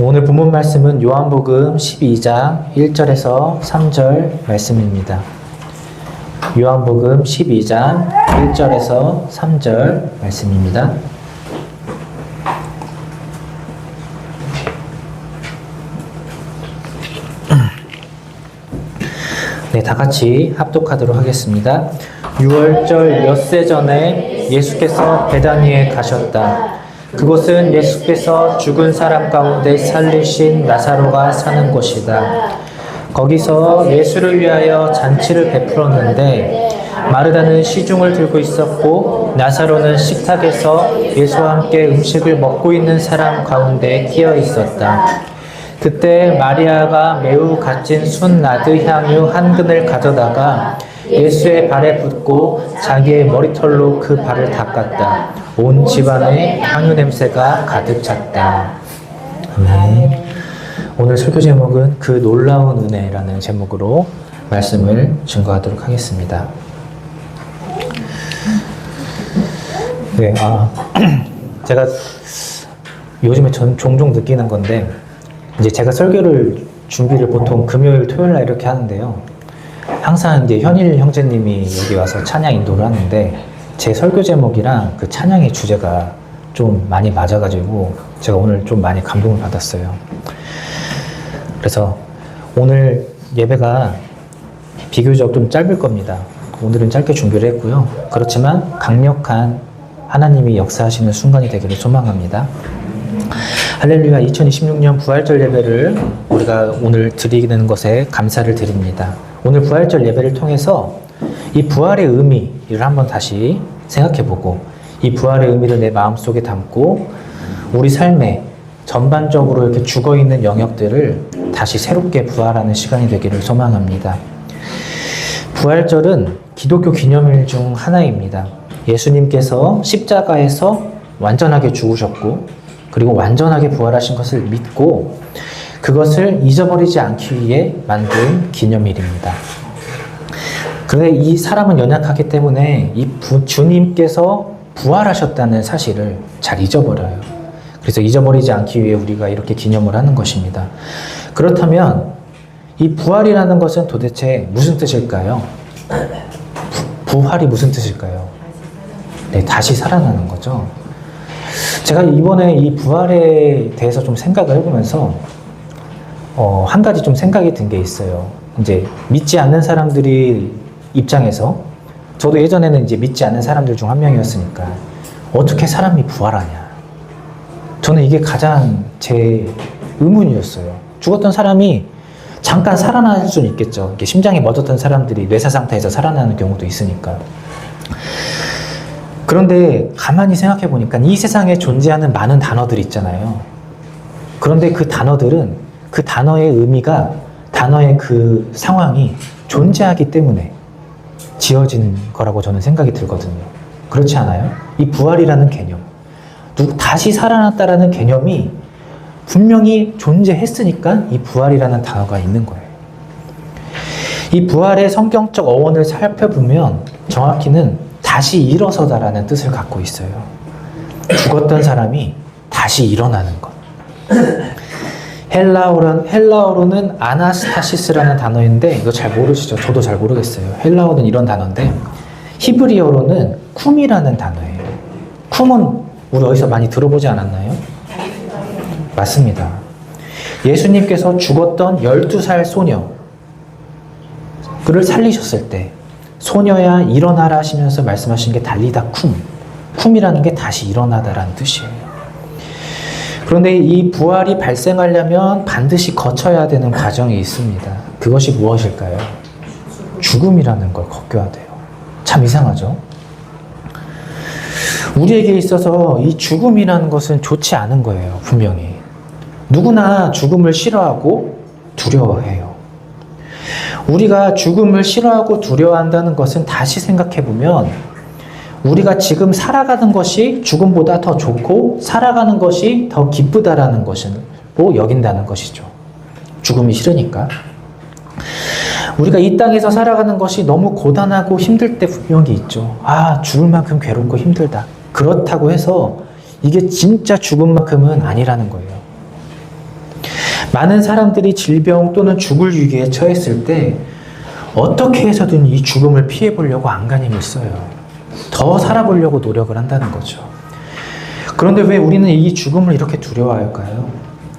오늘 본문 말씀은 요한복음 12장 1절에서 3절 말씀입니다. 요한복음 12장 1절에서 3절 말씀입니다. 네, 다 같이 합독하도록 하겠습니다. 6월절 엿새 전에 예수께서 베다니에 가셨다. 그곳은 예수께서 죽은 사람 가운데 살리신 나사로가 사는 곳이다. 거기서 예수를 위하여 잔치를 베풀었는데 마르다는 시중을 들고 있었고 나사로는 식탁에서 예수와 함께 음식을 먹고 있는 사람 가운데 끼어 있었다. 그때 마리아가 매우 값진 순나드 향유 한 근을 가져다가 예수의 발에 붓고 자기의 머리털로 그 발을 닦았다. 온 집안에 향유 냄새가 가득 찼다. 아멘. 오늘 설교 제목은 그 놀라운 은혜라는 제목으로 말씀을 증거하도록 하겠습니다. 네, 제가 요즘에 종종 느끼는 건데, 이제 제가 설교를 준비를 보통 금요일, 토요일 날 이렇게 하는데요. 항상 이제 현일 형제님이 여기 와서 찬양 인도를 하는데 제 설교 제목이랑 그 찬양의 주제가 좀 많이 맞아가지고 제가 오늘 좀 많이 감동을 받았어요. 그래서 오늘 예배가 비교적 좀 짧을 겁니다. 오늘은 짧게 준비를 했고요. 그렇지만 강력한 하나님이 역사하시는 순간이 되기를 소망합니다. 할렐루야. 2026년 부활절 예배를 우리가 오늘 드리는 것에 감사를 드립니다. 오늘 부활절 예배를 통해서 이 부활의 의미를 한번 다시 생각해보고 이 부활의 의미를 내 마음속에 담고 우리 삶에 전반적으로 이렇게 죽어있는 영역들을 다시 새롭게 부활하는 시간이 되기를 소망합니다. 부활절은 기독교 기념일 중 하나입니다. 예수님께서 십자가에서 완전하게 죽으셨고 그리고 완전하게 부활하신 것을 믿고 그것을 잊어버리지 않기 위해 만든 기념일입니다. 그런데 이 사람은 연약하기 때문에 이 주님께서 부활하셨다는 사실을 잘 잊어버려요. 그래서 잊어버리지 않기 위해 우리가 이렇게 기념을 하는 것입니다. 그렇다면 이 부활이라는 것은 도대체 무슨 뜻일까요? 부활이 무슨 뜻일까요? 네, 다시 살아나는 거죠. 제가 이번에 이 부활에 대해서 좀 생각을 해보면서 한 가지 좀 생각이 든 게 있어요. 이제 믿지 않는 사람들이 입장에서 저도 예전에는 이제 믿지 않는 사람들 중 한 명이었으니까 어떻게 사람이 부활하냐. 저는 이게 가장 제 의문이었어요. 죽었던 사람이 잠깐 살아날 수는 있겠죠. 이렇게 심장이 멎었던 사람들이 뇌사 상태에서 살아나는 경우도 있으니까. 그런데 가만히 생각해 보니까 이 세상에 존재하는 많은 단어들이 있잖아요. 그런데 그 단어들은 그 단어의 의미가 단어의 그 상황이 존재하기 때문에 지어진 거라고 저는 생각이 들거든요. 그렇지 않아요? 이 부활이라는 개념, 다시 살아났다라는 개념이 분명히 존재했으니까 이 부활이라는 단어가 있는 거예요. 이 부활의 성경적 어원을 살펴보면 정확히는 다시 일어서다라는 뜻을 갖고 있어요. 죽었던 사람이 다시 일어나는 것. 헬라어로는 아나스타시스라는 단어인데 이거 잘 모르시죠? 저도 잘 모르겠어요. 헬라어는 이런 단어인데 히브리어로는 쿰이라는 단어예요. 쿰은 우리 어디서 많이 들어보지 않았나요? 맞습니다. 예수님께서 죽었던 12살 소녀 그를 살리셨을 때 소녀야 일어나라 하시면서 말씀하신 게 달리다 쿰이라는 게 다시 일어나다라는 뜻이에요. 그런데 이 부활이 발생하려면 반드시 거쳐야 되는 과정이 있습니다. 그것이 무엇일까요? 죽음이라는 걸 겪어야 돼요. 참 이상하죠? 우리에게 있어서 이 죽음이라는 것은 좋지 않은 거예요. 분명히. 누구나 죽음을 싫어하고 두려워해요. 우리가 죽음을 싫어하고 두려워한다는 것은 다시 생각해보면 우리가 지금 살아가는 것이 죽음보다 더 좋고 살아가는 것이 더 기쁘다라는 것으로 여긴다는 것이죠. 죽음이 싫으니까. 우리가 이 땅에서 살아가는 것이 너무 고단하고 힘들 때 분명히 있죠. 죽을 만큼 괴롭고 힘들다. 그렇다고 해서 이게 진짜 죽음만큼은 아니라는 거예요. 많은 사람들이 질병 또는 죽을 위기에 처했을 때 어떻게 해서든 이 죽음을 피해 보려고 안간힘을 써요. 더 살아보려고 노력을 한다는 거죠. 그런데 왜 우리는 이 죽음을 이렇게 두려워할까요?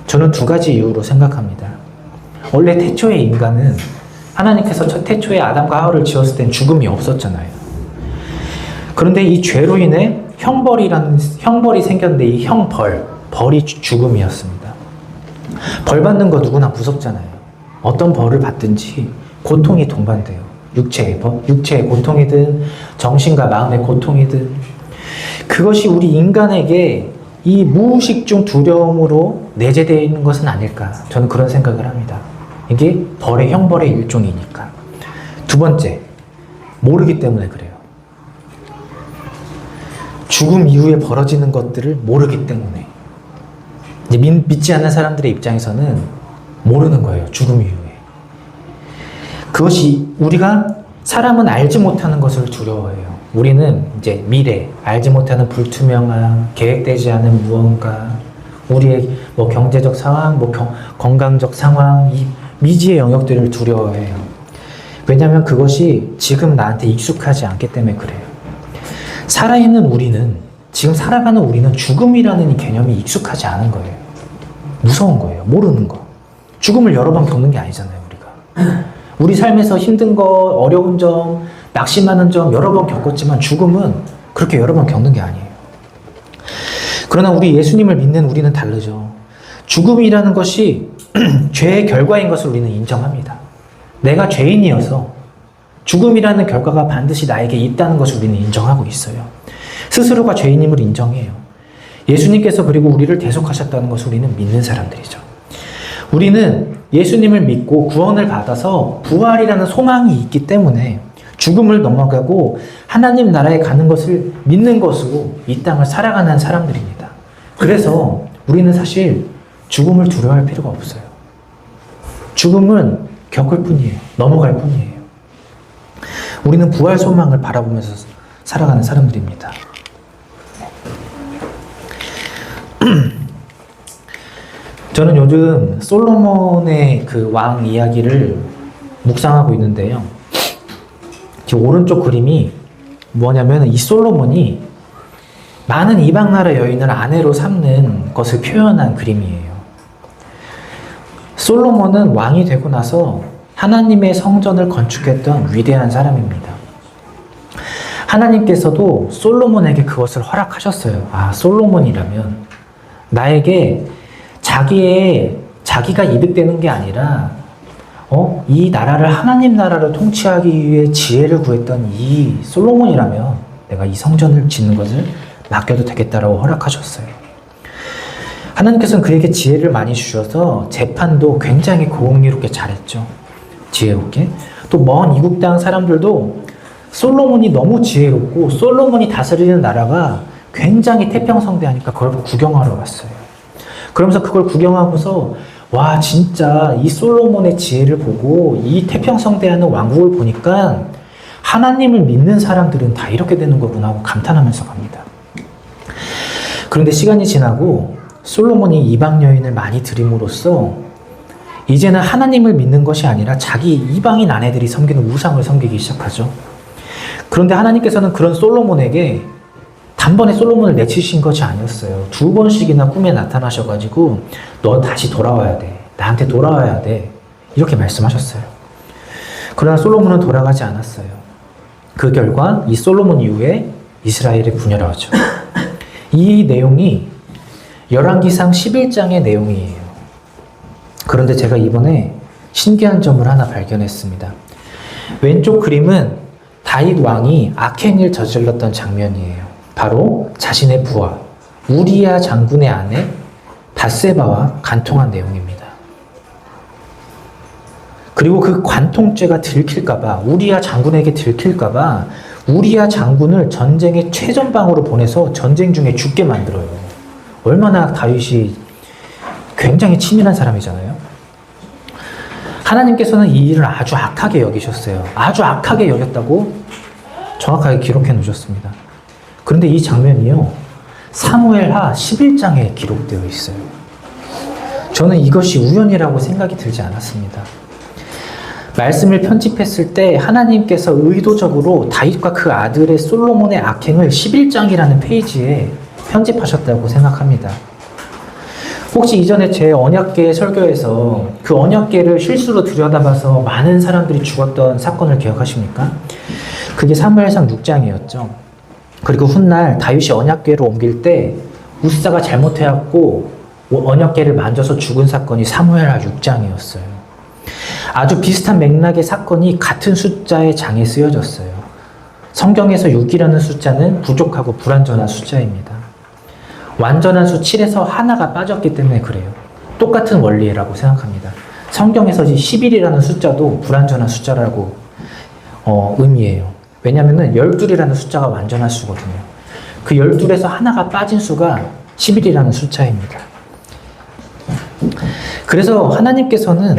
저는 두 가지 이유로 생각합니다. 원래 태초의 인간은 하나님께서 태초에 아담과 하와를 지었을 땐 죽음이 없었잖아요. 그런데 이 죄로 인해 형벌이 생겼는데 이 벌이 죽음이었습니다. 벌 받는 거 누구나 무섭잖아요. 어떤 벌을 받든지 고통이 동반돼요. 육체의 고통이든 정신과 마음의 고통이든 그것이 우리 인간에게 이 무의식 중 두려움으로 내재되어 있는 것은 아닐까 저는 그런 생각을 합니다. 이게 형벌의 일종이니까. 두 번째, 모르기 때문에 그래요. 죽음 이후에 벌어지는 것들을 모르기 때문에. 이제 믿지 않는 사람들의 입장에서는 모르는 거예요. 죽음 이후에. 그것이 사람은 알지 못하는 것을 두려워해요. 우리는 이제 미래, 알지 못하는 불투명함, 계획되지 않은 무언가, 우리의 경제적 상황, 건강적 상황, 이 미지의 영역들을 두려워해요. 왜냐하면 그것이 지금 나한테 익숙하지 않기 때문에 그래요. 살아있는 우리는, 지금 살아가는 우리는 죽음이라는 이 개념이 익숙하지 않은 거예요. 무서운 거예요. 모르는 거. 죽음을 여러 번 겪는 게 아니잖아요, 우리가. 우리 삶에서 힘든 거, 어려운 점, 낙심하는 점 여러 번 겪었지만 죽음은 그렇게 여러 번 겪는 게 아니에요. 그러나 우리 예수님을 믿는 우리는 다르죠. 죽음이라는 것이 죄의 결과인 것을 우리는 인정합니다. 내가 죄인이어서 죽음이라는 결과가 반드시 나에게 있다는 것을 우리는 인정하고 있어요. 스스로가 죄인임을 인정해요. 예수님께서 그리고 우리를 대속하셨다는 것을 우리는 믿는 사람들이죠. 우리는 예수님을 믿고 구원을 받아서 부활이라는 소망이 있기 때문에 죽음을 넘어가고 하나님 나라에 가는 것을 믿는 것으로 이 땅을 살아가는 사람들입니다. 그래서 우리는 사실 죽음을 두려워할 필요가 없어요. 죽음은 겪을 뿐이에요. 넘어갈 뿐이에요. 우리는 부활 소망을 바라보면서 살아가는 사람들입니다. 저는 요즘 솔로몬의 그 왕 이야기를 묵상하고 있는데요. 지금 오른쪽 그림이 뭐냐면 이 솔로몬이 많은 이방 나라 여인을 아내로 삼는 것을 표현한 그림이에요. 솔로몬은 왕이 되고 나서 하나님의 성전을 건축했던 위대한 사람입니다. 하나님께서도 솔로몬에게 그것을 허락하셨어요. 솔로몬이라면 나에게 자기가 이득되는 게 아니라 이 나라를 하나님 나라를 통치하기 위해 지혜를 구했던 이 솔로몬이라면 내가 이 성전을 짓는 것을 맡겨도 되겠다라고 허락하셨어요. 하나님께서는 그에게 지혜를 많이 주셔서 재판도 굉장히 공의롭게 잘했죠. 지혜롭게. 또 먼 이국 땅 사람들도 솔로몬이 너무 지혜롭고 솔로몬이 다스리는 나라가 굉장히 태평성대하니까 그걸 구경하러 왔어요. 그러면서 그걸 구경하고서 와 진짜 이 솔로몬의 지혜를 보고 이 태평성대하는 왕국을 보니까 하나님을 믿는 사람들은 다 이렇게 되는 거구나 하고 감탄하면서 갑니다. 그런데 시간이 지나고 솔로몬이 이방 여인을 많이 들임으로써 이제는 하나님을 믿는 것이 아니라 자기 이방인 아내들이 섬기는 우상을 섬기기 시작하죠. 그런데 하나님께서는 그런 솔로몬에게 단번에 솔로몬을 내치신 것이 아니었어요. 2번씩이나 꿈에 나타나셔가지고 너 다시 돌아와야 돼. 나한테 돌아와야 돼. 이렇게 말씀하셨어요. 그러나 솔로몬은 돌아가지 않았어요. 그 결과 이 솔로몬 이후에 이스라엘이 분열하죠. 이 내용이 열왕기상 11장의 내용이에요. 그런데 제가 이번에 신기한 점을 하나 발견했습니다. 왼쪽 그림은 다윗 왕이 악행을 저질렀던 장면이에요. 바로 자신의 부하 우리야 장군의 아내 밧세바와 간통한 내용입니다. 그리고 그 관통죄가 들킬까봐 우리야 장군에게 들킬까봐 우리야 장군을 전쟁의 최전방으로 보내서 전쟁 중에 죽게 만들어요. 얼마나 다윗이 굉장히 치밀한 사람이잖아요. 하나님께서는 이 일을 아주 악하게 여기셨어요. 아주 악하게 여겼다고 정확하게 기록해 놓으셨습니다. 그런데 이 장면이요, 사무엘하 11장에 기록되어 있어요. 저는 이것이 우연이라고 생각이 들지 않았습니다. 말씀을 편집했을 때 하나님께서 의도적으로 다윗과 그 아들의 솔로몬의 악행을 11장이라는 페이지에 편집하셨다고 생각합니다. 혹시 이전에 제 언약궤 설교에서 그 언약궤를 실수로 들여다봐서 많은 사람들이 죽었던 사건을 기억하십니까? 그게 사무엘상 6장이었죠. 그리고 훗날 다윗이 언약궤를 옮길 때 우사가 잘못해갖고 언약궤를 만져서 죽은 사건이 사무엘하 6장이었어요. 아주 비슷한 맥락의 사건이 같은 숫자의 장에 쓰여졌어요. 성경에서 6이라는 숫자는 부족하고 불완전한 숫자입니다. 완전한 수 7에서 하나가 빠졌기 때문에 그래요. 똑같은 원리라고 생각합니다. 성경에서 11이라는 숫자도 불완전한 숫자라고 의미해요. 왜냐하면 12이라는 숫자가 완전한 수거든요. 그 12에서 하나가 빠진 수가 11이라는 숫자입니다. 그래서 하나님께서는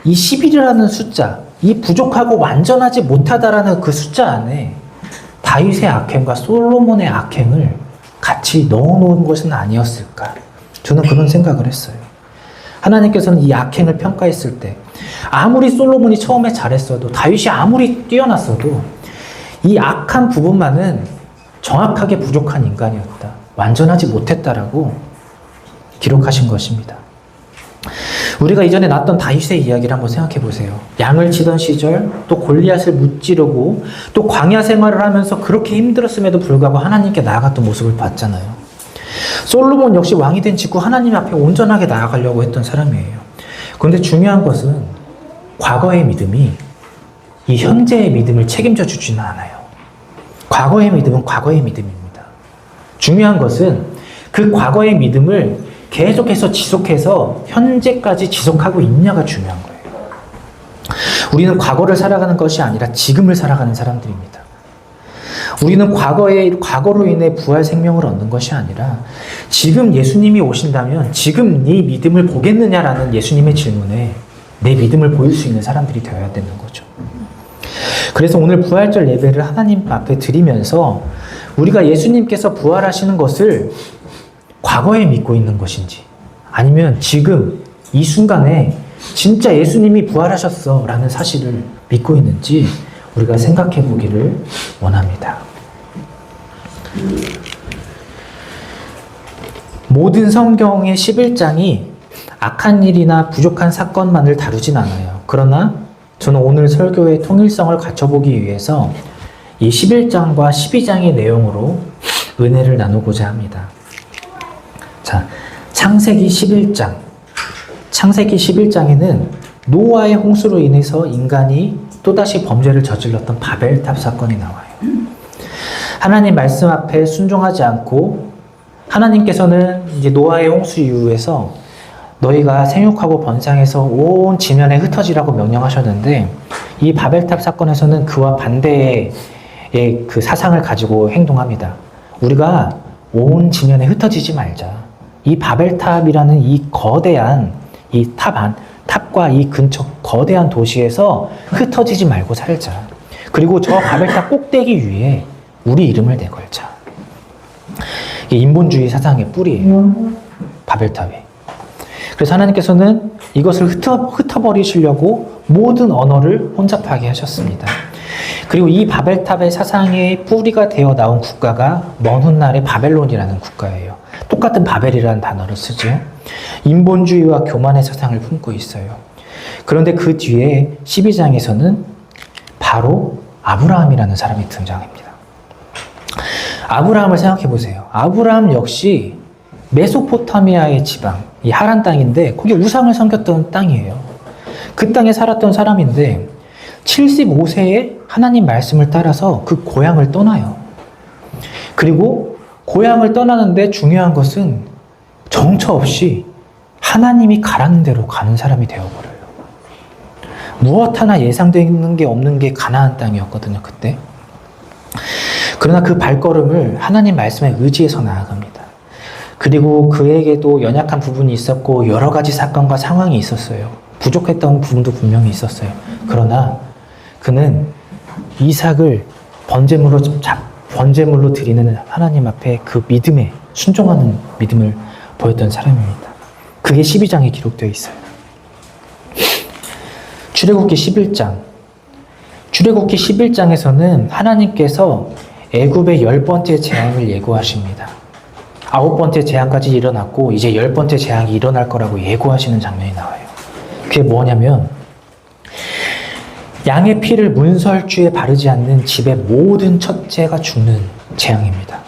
이 11이라는 숫자, 이 부족하고 완전하지 못하다라는 그 숫자 안에 다윗의 악행과 솔로몬의 악행을 같이 넣어놓은 것은 아니었을까? 저는 그런 생각을 했어요. 하나님께서는 이 악행을 평가했을 때 아무리 솔로몬이 처음에 잘했어도 다윗이 아무리 뛰어났어도 이 악한 부분만은 정확하게 부족한 인간이었다. 완전하지 못했다라고 기록하신 것입니다. 우리가 이전에 나왔던 다윗의 이야기를 한번 생각해 보세요. 양을 치던 시절, 또 골리앗을 무찌르고, 또 광야 생활을 하면서 그렇게 힘들었음에도 불구하고 하나님께 나아갔던 모습을 봤잖아요. 솔로몬 역시 왕이 된 직후 하나님 앞에 온전하게 나아가려고 했던 사람이에요. 그런데 중요한 것은 과거의 믿음이 이 현재의 믿음을 책임져 주지는 않아요. 과거의 믿음은 과거의 믿음입니다. 중요한 것은 그 과거의 믿음을 계속해서 지속해서 현재까지 지속하고 있냐가 중요한 거예요. 우리는 과거를 살아가는 것이 아니라 지금을 살아가는 사람들입니다. 우리는 과거로 인해 부활 생명을 얻는 것이 아니라 지금 예수님이 오신다면 지금 네 믿음을 보겠느냐라는 예수님의 질문에 내 믿음을 보일 수 있는 사람들이 되어야 되는 거죠. 그래서 오늘 부활절 예배를 하나님 앞에 드리면서 우리가 예수님께서 부활하시는 것을 과거에 믿고 있는 것인지 아니면 지금 이 순간에 진짜 예수님이 부활하셨어 라는 사실을 믿고 있는지 우리가 생각해 보기를 원합니다. 모든 성경의 11장이 악한 일이나 부족한 사건만을 다루진 않아요. 그러나 저는 오늘 설교의 통일성을 갖춰보기 위해서 이 11장과 12장의 내용으로 은혜를 나누고자 합니다. 자, 창세기 11장. 창세기 11장에는 노아의 홍수로 인해서 인간이 또다시 범죄를 저질렀던 바벨탑 사건이 나와요. 하나님 말씀 앞에 순종하지 않고 하나님께서는 이제 노아의 홍수 이후에서 너희가 생육하고 번성해서 온 지면에 흩어지라고 명령하셨는데 이 바벨탑 사건에서는 그와 반대의 그 사상을 가지고 행동합니다. 우리가 온 지면에 흩어지지 말자. 이 바벨탑이라는 이 거대한 이 탑과 이 근처 거대한 도시에서 흩어지지 말고 살자. 그리고 저 바벨탑 꼭대기 위에 우리 이름을 내걸자. 이게 인본주의 사상의 뿌리예요. 바벨탑이. 그래서 하나님께서는 이것을 흩어버리시려고 모든 언어를 혼잡하게 하셨습니다. 그리고 이 바벨탑의 사상의 뿌리가 되어 나온 국가가 먼 훗날의 바벨론이라는 국가예요. 똑같은 바벨이라는 단어를 쓰죠. 인본주의와 교만의 사상을 품고 있어요. 그런데 그 뒤에 12장에서는 바로 아브라함이라는 사람이 등장합니다. 아브라함을 생각해 보세요. 아브라함 역시 메소포타미아의 지방, 이 하란 땅인데 거기 우상을 섬겼던 땅이에요. 그 땅에 살았던 사람인데 75세에 하나님 말씀을 따라서 그 고향을 떠나요. 그리고 고향을 떠나는데 중요한 것은 정처 없이 하나님이 가라는 대로 가는 사람이 되어버려요. 무엇 하나 예상되는 게 없는 게 가나안 땅이었거든요, 그때. 그러나 그 발걸음을 하나님 말씀에 의지해서 나아갑니다. 그리고 그에게도 연약한 부분이 있었고 여러 가지 사건과 상황이 있었어요. 부족했던 부분도 분명히 있었어요. 그러나 그는 이삭을 번제물로 드리는 하나님 앞에 그 믿음에 순종하는 믿음을 보였던 사람입니다. 그게 12장에 기록되어 있어요. 출애굽기 11장. 출애굽기 11장에서는 하나님께서 애굽의 10번째 재앙을 예고하십니다. 9번째 재앙까지 일어났고 이제 10번째 재앙이 일어날 거라고 예고하시는 장면이 나와요. 그게 뭐냐면 양의 피를 문설주에 바르지 않는 집의 모든 첫째가 죽는 재앙입니다.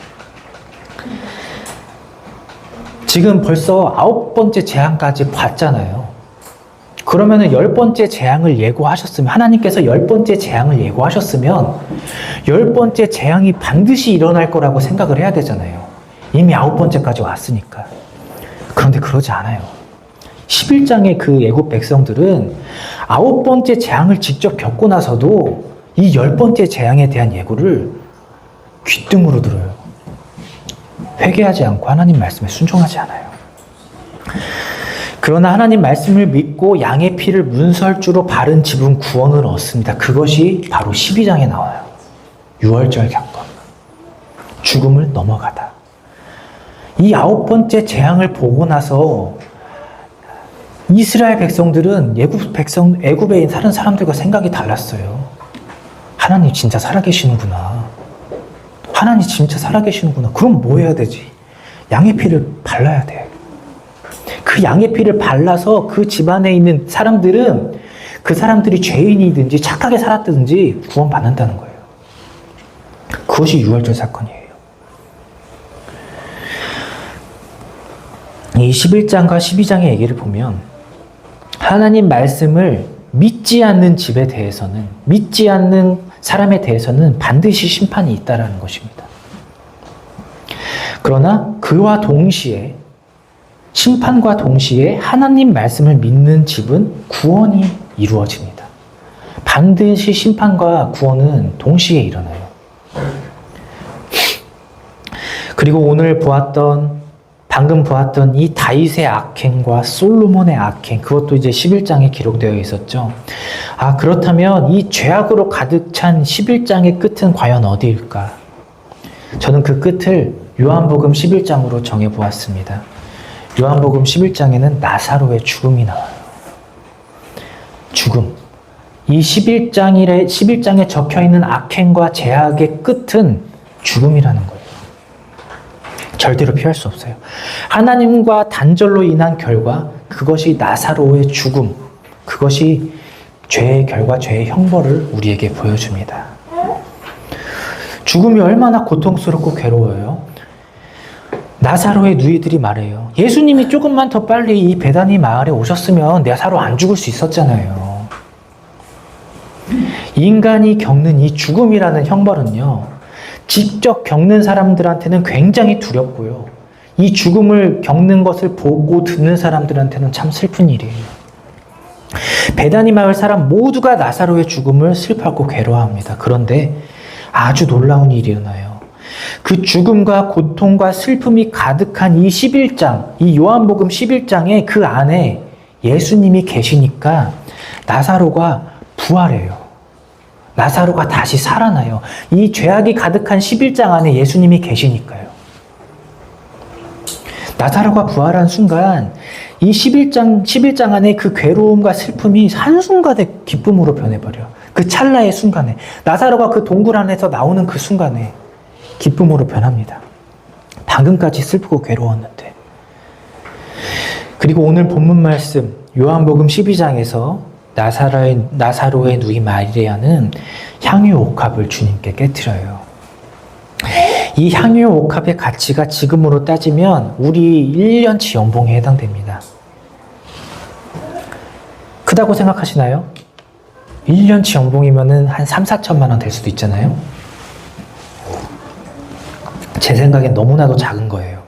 지금 벌써 9번째 재앙까지 봤잖아요. 그러면은 10번째 재앙을 예고하셨으면, 하나님께서 10번째 재앙을 예고하셨으면 10번째 재앙이 반드시 일어날 거라고 생각을 해야 되잖아요. 이미 9번째까지 왔으니까. 그런데 그러지 않아요. 11장의 그 애굽 백성들은 9번째 재앙을 직접 겪고 나서도 이 10번째 재앙에 대한 예고를 귀등으로 들어요. 회개하지 않고 하나님 말씀에 순종하지 않아요. 그러나 하나님 말씀을 믿고 양의 피를 문설주로 바른 집은 구원을 얻습니다. 그것이 바로 12장에 나와요. 6월절 경건. 죽음을 넘어가다. 이 9번째 재앙을 보고 나서 이스라엘 백성들은 애굽에 사는 사람들과 생각이 달랐어요. 하나님 진짜 살아계시는구나. 하나님 진짜 살아계시는구나. 그럼 뭐 해야 되지? 양의 피를 발라야 돼. 그 양의 피를 발라서 그 집안에 있는 사람들은 그 사람들이 죄인이든지 착하게 살았든지 구원받는다는 거예요. 그것이 6월절 사건이에요. 이 11장과 12장의 얘기를 보면 하나님 말씀을 믿지 않는 집에 대해서는, 믿지 않는 사람에 대해서는 반드시 심판이 있다라는 것입니다. 그러나 그와 동시에, 심판과 동시에 하나님 말씀을 믿는 집은 구원이 이루어집니다. 반드시 심판과 구원은 동시에 일어나요. 그리고 오늘 방금 보았던 이 다윗의 악행과 솔로몬의 악행, 그것도 이제 11장에 기록되어 있었죠. 그렇다면 이 죄악으로 가득 찬 11장의 끝은 과연 어디일까? 저는 그 끝을 요한복음 11장으로 정해보았습니다. 요한복음 11장에는 나사로의 죽음이 나와요. 죽음. 이 11장에 적혀있는 악행과 죄악의 끝은 죽음이라는 거예요. 절대로 피할 수 없어요. 하나님과 단절로 인한 결과, 그것이 나사로의 죽음, 그것이 죄의 결과, 죄의 형벌을 우리에게 보여줍니다. 죽음이 얼마나 고통스럽고 괴로워요. 나사로의 누이들이 말해요. 예수님이 조금만 더 빨리 이 베다니 마을에 오셨으면 나사로 안 죽을 수 있었잖아요. 인간이 겪는 이 죽음이라는 형벌은요, 직접 겪는 사람들한테는 굉장히 두렵고요. 이 죽음을 겪는 것을 보고 듣는 사람들한테는 참 슬픈 일이에요. 베다니 마을 사람 모두가 나사로의 죽음을 슬퍼하고 괴로워합니다. 그런데 아주 놀라운 일이 일어나요. 그 죽음과 고통과 슬픔이 가득한 이 11장, 이 요한복음 11장에 그 안에 예수님이 계시니까 나사로가 부활해요. 나사로가 다시 살아나요. 이 죄악이 가득한 11장 안에 예수님이 계시니까요. 나사로가 부활한 순간 이 11장 안에 그 괴로움과 슬픔이 한순간에 기쁨으로 변해버려요. 그 찰나의 순간에, 나사로가 그 동굴 안에서 나오는 그 순간에 기쁨으로 변합니다. 방금까지 슬프고 괴로웠는데. 그리고 오늘 본문 말씀 요한복음 12장에서 나사로의 누이 마리아는 향유 옥합을 주님께 깨트려요. 이 향유 옥합의 가치가 지금으로 따지면 우리 1년치 연봉에 해당됩니다. 크다고 생각하시나요? 1년치 연봉이면 한 3, 4천만 원 될 수도 있잖아요. 제 생각엔 너무나도 작은 거예요.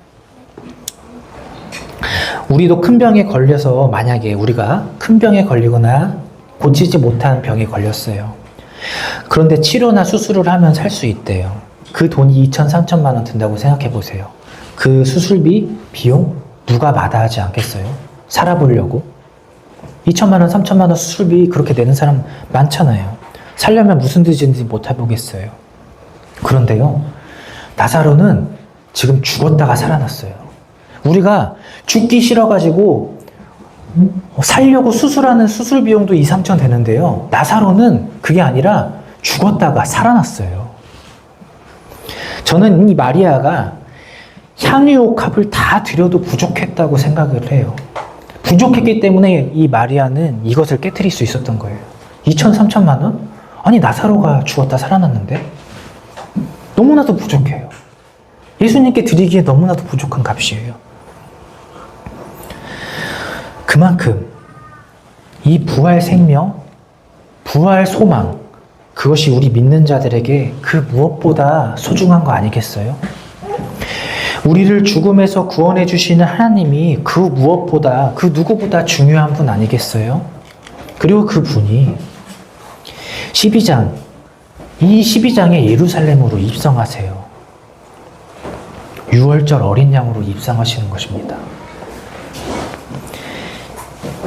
우리도 큰 병에 걸려서, 만약에 우리가 큰 병에 걸리거나 고치지 못한 병에 걸렸어요. 그런데 치료나 수술을 하면 살 수 있대요. 그 돈이 2천, 3천만 원 든다고 생각해 보세요. 그 수술비, 비용 누가 마다하지 않겠어요? 살아보려고. 2천만 원, 3천만 원 수술비 그렇게 내는 사람 많잖아요. 살려면 무슨 뜻인지 못 해보겠어요. 그런데요, 나사로는 지금 죽었다가 살아났어요. 우리가 죽기 싫어가지고 살려고 수술하는 수술 비용도 2, 3천 되는데요. 나사로는 그게 아니라 죽었다가 살아났어요. 저는 이 마리아가 향유옥합을 다 드려도 부족했다고 생각을 해요. 부족했기 때문에 이 마리아는 이것을 깨트릴 수 있었던 거예요. 2천, 3천만 원? 아니, 나사로가 죽었다 살아났는데? 너무나도 부족해요. 예수님께 드리기에 너무나도 부족한 값이에요. 그만큼 이 부활 생명, 부활 소망, 그것이 우리 믿는 자들에게 그 무엇보다 소중한 거 아니겠어요? 우리를 죽음에서 구원해 주시는 하나님이 그 무엇보다, 그 누구보다 중요한 분 아니겠어요? 그리고 그 분이 12장, 이 12장에 예루살렘으로 입성하세요. 6월절 어린 양으로 입성하시는 것입니다.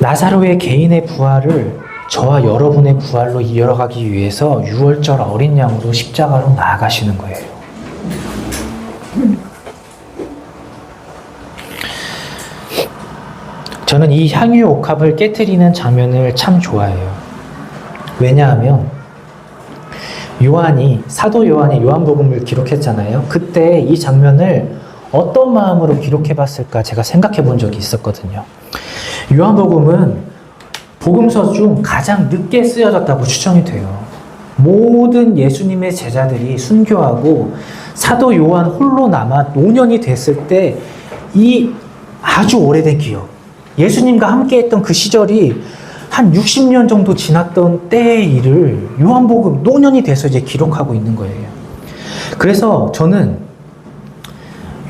나사로의 개인의 부활을 저와 여러분의 부활로 이어가기 위해서 6월절 어린 양으로 십자가로 나아가시는 거예요. 저는 이 향유 옥합을 깨트리는 장면을 참 좋아해요. 왜냐하면 사도 요한이 요한복음을 기록했잖아요. 그때 이 장면을 어떤 마음으로 기록해 봤을까 제가 생각해 본 적이 있었거든요. 요한복음은 복음서 중 가장 늦게 쓰여졌다고 추정이 돼요. 모든 예수님의 제자들이 순교하고 사도 요한 홀로 남아 노년이 됐을 때 이 아주 오래된 기억, 예수님과 함께했던 그 시절이 한 60년 정도 지났던 때의 일을 요한복음 노년이 돼서 이제 기록하고 있는 거예요. 그래서 저는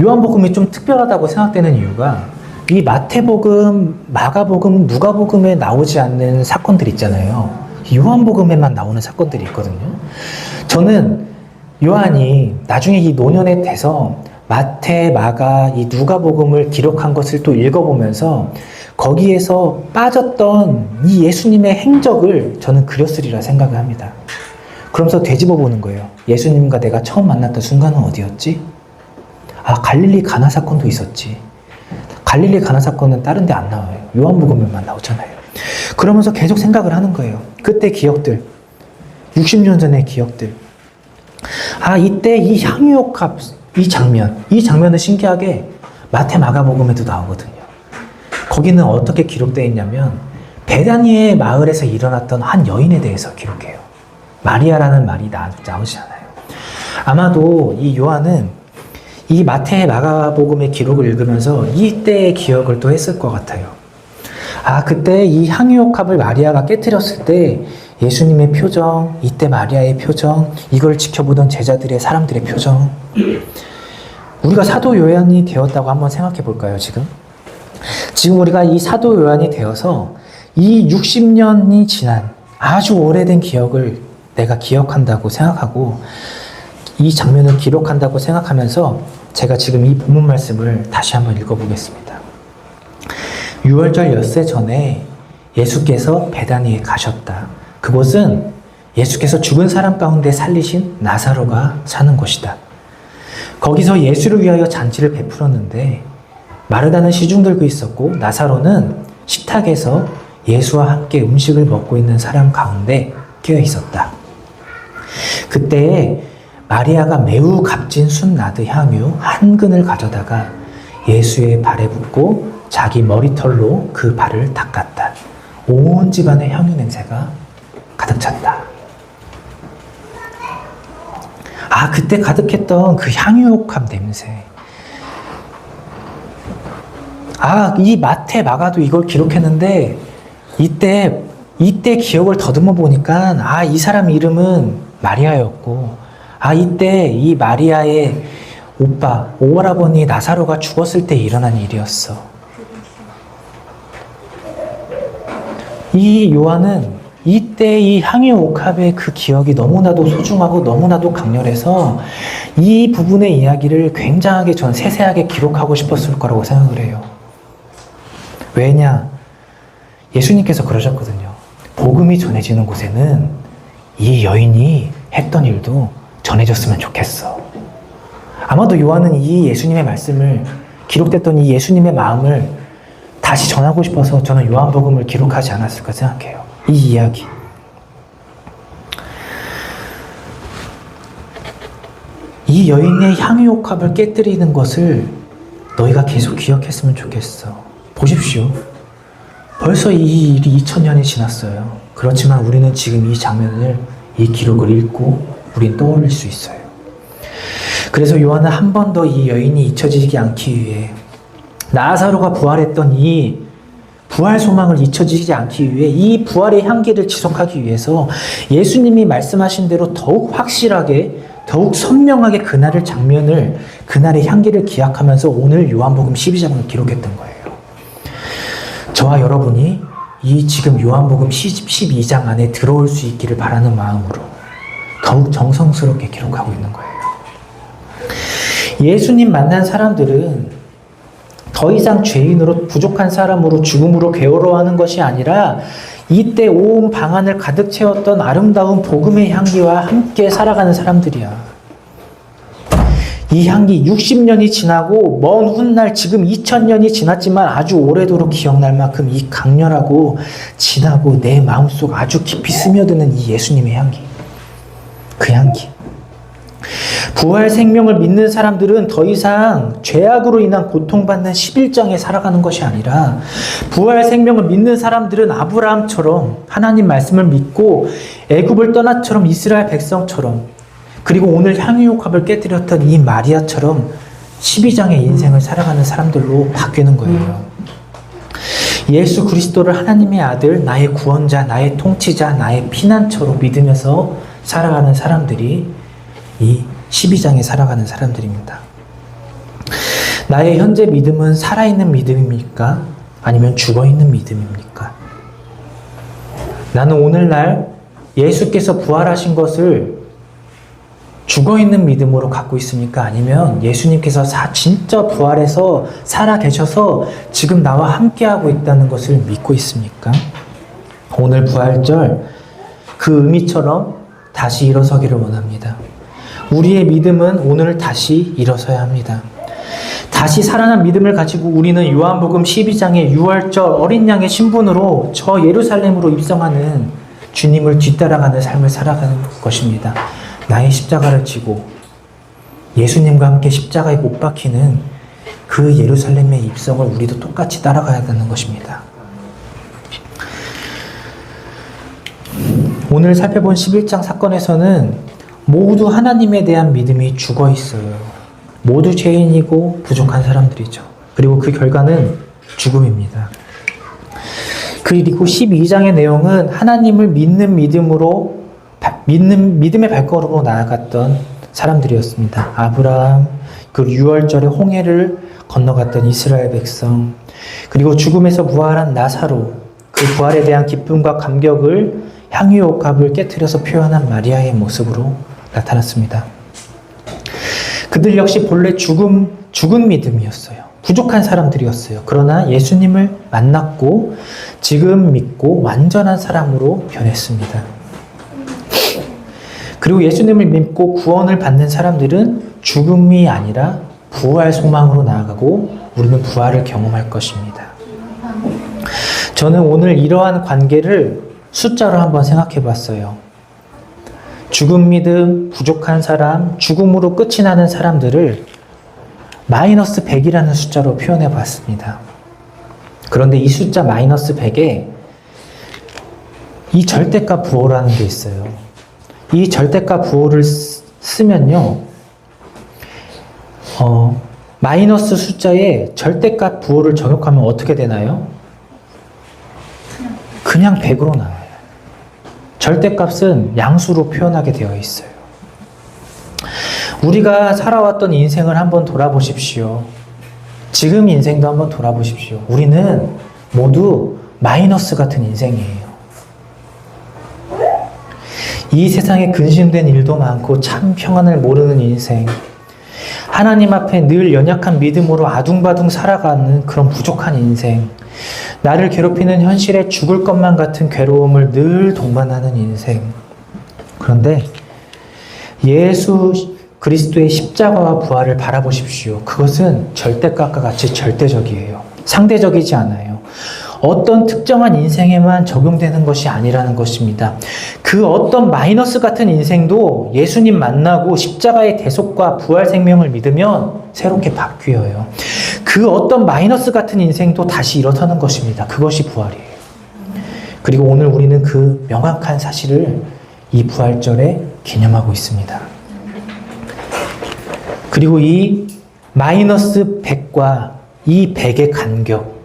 요한복음이 좀 특별하다고 생각되는 이유가 이 마태복음, 마가복음, 누가복음에 나오지 않는 사건들 있잖아요. 요한복음에만 나오는 사건들이 있거든요. 저는 요한이 나중에 이 노년에 돼서 마태, 마가, 이 누가복음을 기록한 것을 또 읽어보면서 거기에서 빠졌던 이 예수님의 행적을 저는 그렸으리라 생각을 합니다. 그러면서 되짚어 보는 거예요. 예수님과 내가 처음 만났던 순간은 어디였지? 아, 갈릴리 가나 사건도 있었지. 갈릴리 가나 사건은 다른 데 안 나와요. 요한복음에만 나오잖아요. 그러면서 계속 생각을 하는 거예요. 그때 기억들, 60년 전의 기억들. 아, 이때 이 향유옥합, 이 장면은 신기하게 마태, 마가복음에도 나오거든요. 거기는 어떻게 기록되어 있냐면 베다니의 마을에서 일어났던 한 여인에 대해서 기록해요. 마리아라는 말이 나오잖아요. 아마도 이 요한은 이 마태, 마가복음의 기록을 읽으면서 이때의 기억을 또 했을 것 같아요. 아, 그때 이 향유옥합을 마리아가 깨트렸을 때 예수님의 표정, 이때 마리아의 표정, 이걸 지켜보던 제자들의 사람들의 표정. 우리가 사도 요한이 되었다고 한번 생각해 볼까요, 지금? 지금 우리가 이 사도 요한이 되어서 이 60년이 지난 아주 오래된 기억을 내가 기억한다고 생각하고 이 장면을 기록한다고 생각하면서 제가 지금 이 본문 말씀을 다시 한번 읽어보겠습니다. 6월절 엿새 전에 예수께서 베다니에 가셨다. 그곳은 예수께서 죽은 사람 가운데 살리신 나사로가 사는 곳이다. 거기서 예수를 위하여 잔치를 베풀었는데 마르다는 시중 들고 있었고 나사로는 식탁에서 예수와 함께 음식을 먹고 있는 사람 가운데 끼어 있었다. 그때에 마리아가 매우 값진 순나드 향유 한 근을 가져다가 예수의 발에 붓고 자기 머리털로 그 발을 닦았다. 온 집안의 향유 냄새가 가득 찼다. 아, 그때 가득했던 그 향유옥합 냄새. 아, 이 마태, 마가도 이걸 기록했는데 이때 기억을 더듬어 보니까 아, 이 사람 이름은 마리아였고 아, 이때 이 마리아의 오라버니 나사로가 죽었을 때 일어난 일이었어. 이 요한은 이때 이 향유옥합의 그 기억이 너무나도 소중하고 너무나도 강렬해서 이 부분의 이야기를 굉장하게 전 세세하게 기록하고 싶었을 거라고 생각을 해요. 왜냐? 예수님께서 그러셨거든요. 복음이 전해지는 곳에는 이 여인이 했던 일도 전해졌으면 좋겠어. 아마도 요한은 이 예수님의 말씀을 기록됐던 이 예수님의 마음을 다 다시 전하고 싶어서 저는 요한복음을 기록하지 않았을까 생각해요. 이 이야기. 이 여인의 향유옥합을 깨뜨리는 것을 너희가 계속 기억했으면 좋겠어. 보십시오. 벌써 이 일이 2000년이 지났어요. 그렇지만 우리는 지금 이 장면을, 이 기록을 읽고 우린 떠올릴 수 있어요. 그래서 요한은 한 번 더 이 여인이 잊혀지지 않기 위해, 나사로가 부활했던 이 부활 소망을 잊혀지지 않기 위해, 이 부활의 향기를 지속하기 위해서 예수님이 말씀하신 대로 더욱 확실하게, 더욱 선명하게 그날의 장면을, 그날의 향기를 기약하면서 오늘 요한복음 12장을 기록했던 거예요. 저와 여러분이 이 지금 요한복음 12장 안에 들어올 수 있기를 바라는 마음으로 더욱 정성스럽게 기록하고 있는 거예요. 예수님 만난 사람들은 더 이상 죄인으로, 부족한 사람으로, 죽음으로 괴로워하는 것이 아니라 이때 온 방안을 가득 채웠던 아름다운 복음의 향기와 함께 살아가는 사람들이야. 이 향기 60년이 지나고 먼 훗날 지금 2000년이 지났지만 아주 오래도록 기억날 만큼 이 강렬하고 진하고 내 마음속 아주 깊이 스며드는 이 예수님의 향기. 그 향기. 부활 생명을 믿는 사람들은 더 이상 죄악으로 인한 고통받는 11장에 살아가는 것이 아니라, 부활 생명을 믿는 사람들은 아브라함처럼 하나님 말씀을 믿고 애굽을 떠나처럼 이스라엘 백성처럼, 그리고 오늘 향유옥합을 깨뜨렸던 이 마리아처럼 12장의 인생을 살아가는 사람들로 바뀌는 거예요. 예수 그리스도를 하나님의 아들, 나의 구원자, 나의 통치자, 나의 피난처로 믿으면서 살아가는 사람들이 이 12장에 살아가는 사람들입니다. 나의 현재 믿음은 살아있는 믿음입니까? 아니면 죽어있는 믿음입니까? 나는 오늘날 예수께서 부활하신 것을 죽어있는 믿음으로 갖고 있습니까? 아니면 예수님께서 진짜 부활해서 살아계셔서 지금 나와 함께하고 있다는 것을 믿고 있습니까? 오늘 부활절 그 의미처럼 다시 일어서기를 원합니다. 우리의 믿음은 오늘 다시 일어서야 합니다. 다시 살아난 믿음을 가지고 우리는 요한복음 12장의 6월절 어린 양의 신분으로 저 예루살렘으로 입성하는 주님을 뒤따라가는 삶을 살아가는 것입니다. 나의 십자가를 지고 예수님과 함께 십자가에 못 박히는 그 예루살렘의 입성을 우리도 똑같이 따라가야 되는 것입니다. 오늘 살펴본 11장 사건에서는 모두 하나님에 대한 믿음이 죽어 있어요. 모두 죄인이고 부족한 사람들이죠. 그리고 그 결과는 죽음입니다. 그리고 12장의 내용은 하나님을 믿는 믿음으로, 믿음의 발걸음으로 나아갔던 사람들이었습니다. 아브라함, 그 6월절의 홍해를 건너갔던 이스라엘 백성, 그리고 죽음에서 부활한 나사로, 그 부활에 대한 기쁨과 감격을 향유옥합을 깨트려서 표현한 마리아의 모습으로 나타났습니다. 그들 역시 본래 죽은 믿음이었어요. 부족한 사람들이었어요. 그러나 예수님을 만났고 지금 믿고 완전한 사람으로 변했습니다. 그리고 예수님을 믿고 구원을 받는 사람들은 죽음이 아니라 부활 소망으로 나아가고 우리는 부활을 경험할 것입니다. 저는 오늘 이러한 관계를 숫자로 한번 생각해 봤어요. 죽은 믿음, 부족한 사람, 죽음으로 끝이 나는 사람들을 마이너스 100이라는 숫자로 표현해 봤습니다. 그런데 이 숫자 마이너스 100에 이 절대값 부호라는 게 있어요. 이 절대값 부호를 쓰면요, 마이너스 숫자에 절대값 부호를 적용하면 어떻게 되나요? 그냥 100으로 나와요. 절대값은 양수로 표현하게 되어 있어요. 우리가 살아왔던 인생을 한번 돌아보십시오. 지금 인생도 한번 돌아보십시오. 우리는 모두 마이너스 같은 인생이에요. 이 세상에 근심된 일도 많고 참 평안을 모르는 인생, 하나님 앞에 늘 연약한 믿음으로 아둥바둥 살아가는 그런 부족한 인생, 나를 괴롭히는 현실에 죽을 것만 같은 괴로움을 늘 동반하는 인생. 그런데 예수 그리스도의 십자가와 부활을 바라보십시오. 그것은 절대값과 같이 절대적이에요. 상대적이지 않아요. 어떤 특정한 인생에만 적용되는 것이 아니라는 것입니다. 그 어떤 마이너스 같은 인생도 예수님 만나고 십자가의 대속과 부활 생명을 믿으면 새롭게 바뀌어요. 그 어떤 마이너스 같은 인생도 다시 일어서는 것입니다. 그것이 부활이에요. 그리고 오늘 우리는 그 명확한 사실을 이 부활절에 기념하고 있습니다. 그리고 이 마이너스 100과 이 100의 간격,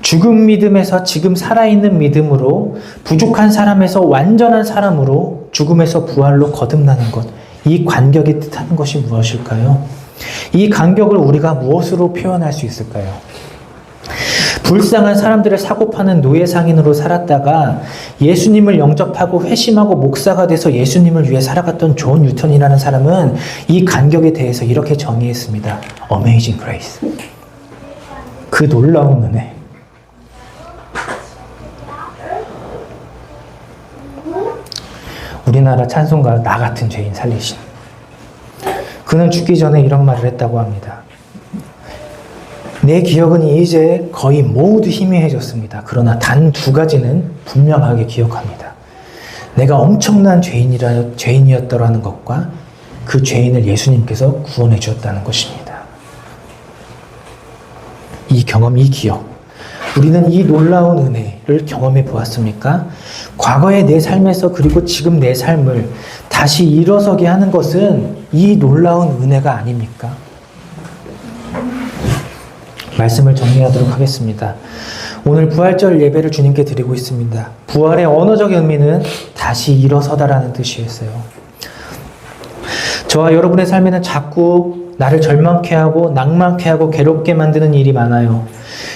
죽은 믿음에서 지금 살아있는 믿음으로, 부족한 사람에서 완전한 사람으로, 죽음에서 부활로 거듭나는 것, 이 간격이 뜻하는 것이 무엇일까요? 이 간격을 우리가 무엇으로 표현할 수 있을까요? 불쌍한 사람들을 사고파는 노예상인으로 살았다가 예수님을 영접하고 회심하고 목사가 돼서 예수님을 위해 살아갔던 존 뉴턴이라는 사람은 이 간격에 대해서 이렇게 정의했습니다. Amazing grace. 그 놀라운 은혜. 우리나라 찬송가 나 같은 죄인 살리신. 그는 죽기 전에 이런 말을 했다고 합니다. 내 기억은 이제 거의 모두 희미해졌습니다. 그러나 단 2가지는 분명하게 기억합니다. 내가 엄청난 죄인이었더라는 것과 그 죄인을 예수님께서 구원해 주었다는 것입니다. 이 경험, 이 기억. 우리는 이 놀라운 은혜를 경험해 보았습니까? 과거의 내 삶에서 그리고 지금 내 삶을 다시 일어서게 하는 것은 이 놀라운 은혜가 아닙니까? 말씀을 정리하도록 하겠습니다. 오늘 부활절 예배를 주님께 드리고 있습니다. 부활의 언어적 의미는 다시 일어서다라는 뜻이었어요. 저와 여러분의 삶에는 자꾸 나를 절망케 하고 낭만케 하고 괴롭게 만드는 일이 많아요.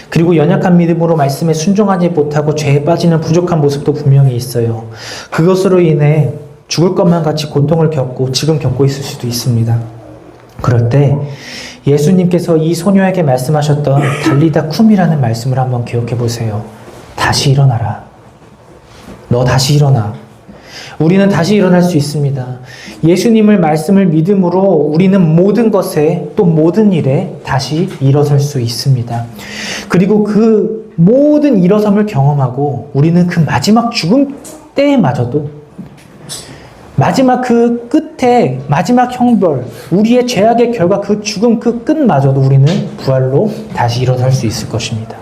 그리고 연약한 믿음으로 말씀에 순종하지 못하고 죄에 빠지는 부족한 모습도 분명히 있어요. 그것으로 인해 죽을 것만 같이 고통을 겪고 지금 겪고 있을 수도 있습니다. 그럴 때 예수님께서 이 소녀에게 말씀하셨던 달리다 쿰이라는 말씀을 한번 기억해 보세요. 다시 일어나라. 너 다시 일어나. 우리는 다시 일어날 수 있습니다. 예수님을 말씀을 믿음으로 우리는 모든 것에 또 모든 일에 다시 일어설 수 있습니다. 그리고 그 모든 일어섬을 경험하고 우리는 그 마지막 죽음 때마저도 마지막 그 끝에 마지막 형벌, 우리의 죄악의 결과 그 죽음 그 끝마저도 우리는 부활로 다시 일어설 수 있을 것입니다.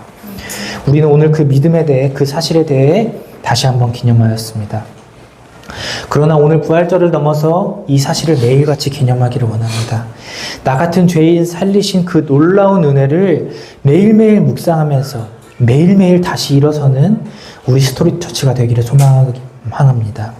우리는 오늘 그 믿음에 대해, 그 사실에 대해 다시 한번 기념하였습니다. 그러나 오늘 부활절을 넘어서 이 사실을 매일같이 기념하기를 원합니다. 나 같은 죄인 살리신 그 놀라운 은혜를 매일매일 묵상하면서 매일매일 다시 일어서는 우리 스토리 처치가 되기를 소망합니다.